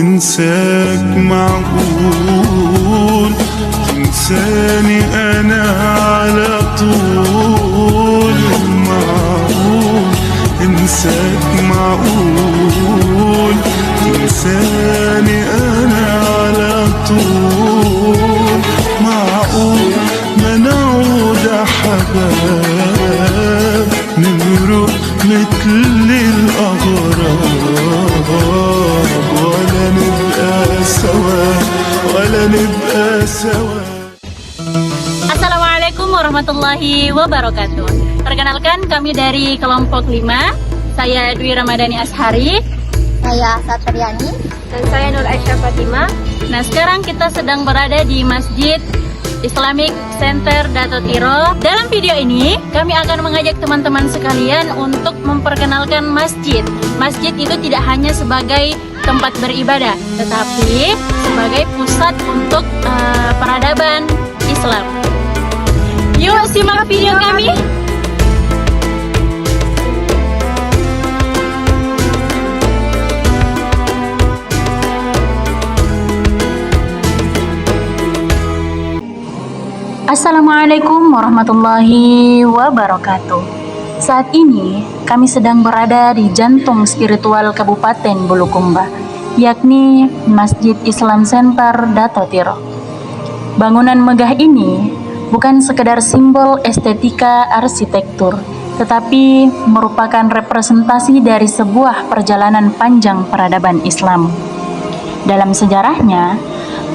انساك معقول تنساني انا على طول؟ معقول انساك معقول تنساني انا على طول؟ معقول ما نعود احباب نمرق مثل الاغراب ولا نبقى سوا. Assalamualaikum warahmatullahi wabarakatuh. Perkenalkan, kami dari kelompok 5. Saya Dwi Ramadhani Ashari. Saya Satriani. Dan saya Nur Aisyah Fatima. Nah, sekarang kita sedang berada di Masjid Islamic Center Dato Tiro. Dalam video ini, kami akan mengajak teman-teman sekalian untuk memperkenalkan masjid. Masjid itu tidak hanya sebagai tempat beribadah, tetapi sebagai pusat untuk peradaban Islam. Yuk simak video kami. Assalamualaikum warahmatullahi wabarakatuh. Saat ini kami sedang berada di jantung spiritual Kabupaten Bulukumba, yakni Masjid Islam Center Dato Tiro. Bangunan megah ini bukan sekedar simbol estetika arsitektur, tetapi merupakan representasi dari sebuah perjalanan panjang peradaban Islam. Dalam sejarahnya,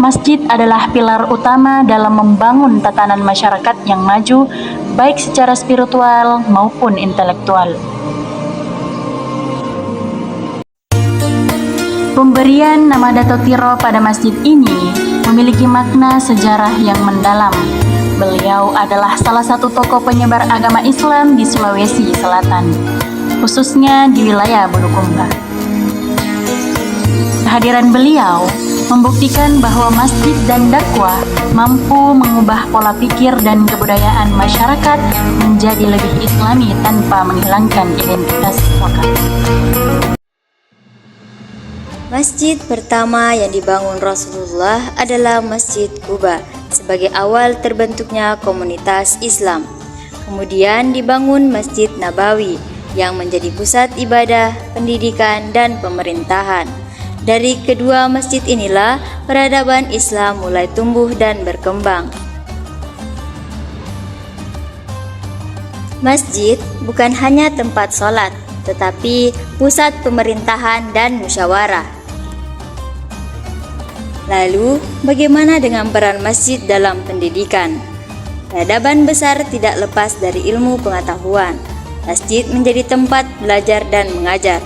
masjid adalah pilar utama dalam membangun tatanan masyarakat yang maju, baik secara spiritual maupun intelektual. Pemberian nama Dato Tiro pada masjid ini memiliki makna sejarah yang mendalam. Beliau adalah salah satu tokoh penyebar agama Islam di Sulawesi Selatan, khususnya di wilayah Bulukumba. Kehadiran beliau membuktikan bahwa masjid dan dakwah mampu mengubah pola pikir dan kebudayaan masyarakat menjadi lebih islami tanpa menghilangkan identitas lokal. Masjid pertama yang dibangun Rasulullah adalah Masjid Quba sebagai awal terbentuknya komunitas Islam. Kemudian dibangun Masjid Nabawi yang menjadi pusat ibadah, pendidikan, dan pemerintahan. Dari kedua masjid inilah peradaban Islam mulai tumbuh dan berkembang. Masjid bukan hanya tempat sholat, tetapi pusat pemerintahan dan musyawarah. Lalu, bagaimana dengan peran masjid dalam pendidikan? Peradaban besar tidak lepas dari ilmu pengetahuan. Masjid menjadi tempat belajar dan mengajar.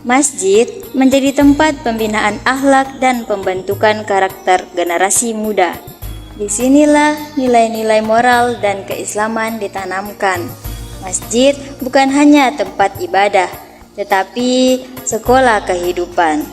Masjid menjadi tempat pembinaan akhlak dan pembentukan karakter generasi muda. Disinilah nilai-nilai moral dan keislaman ditanamkan. Masjid bukan hanya tempat ibadah, tetapi sekolah kehidupan.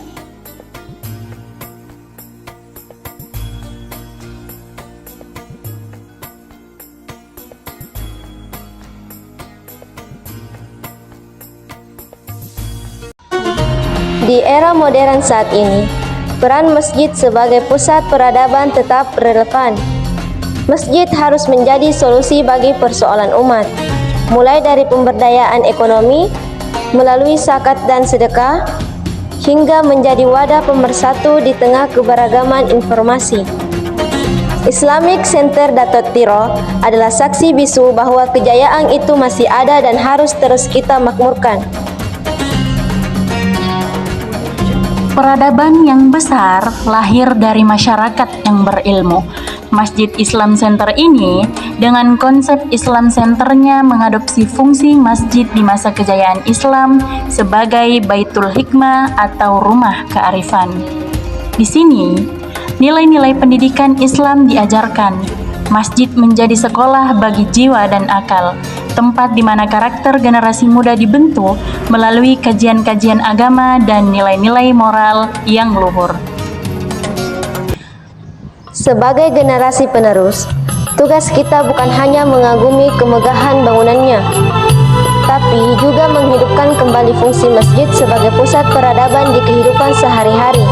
Di era modern saat ini, peran masjid sebagai pusat peradaban tetap relevan. Masjid harus menjadi solusi bagi persoalan umat, mulai dari pemberdayaan ekonomi, melalui zakat dan sedekah, hingga menjadi wadah pemersatu di tengah keberagaman informasi. Islamic Center Dato Tiro adalah saksi bisu bahwa kejayaan itu masih ada dan harus terus kita makmurkan. Peradaban yang besar lahir dari masyarakat yang berilmu. Masjid Islam Center ini dengan konsep Islam Centernya mengadopsi fungsi masjid di masa kejayaan Islam sebagai Baitul Hikmah atau rumah kearifan. Di sini, nilai-nilai pendidikan Islam diajarkan. Masjid menjadi sekolah bagi jiwa dan akal, tempat di mana karakter generasi muda dibentuk melalui kajian-kajian agama dan nilai-nilai moral yang luhur. Sebagai generasi penerus, tugas kita bukan hanya mengagumi kemegahan bangunannya, tapi juga menghidupkan kembali fungsi masjid sebagai pusat peradaban di kehidupan sehari-hari.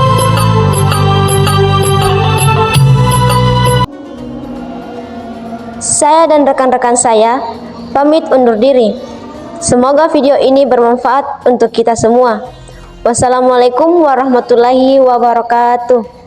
Saya dan rekan-rekan saya pamit undur diri. Semoga video ini bermanfaat untuk kita semua. Wassalamualaikum warahmatullahi wabarakatuh.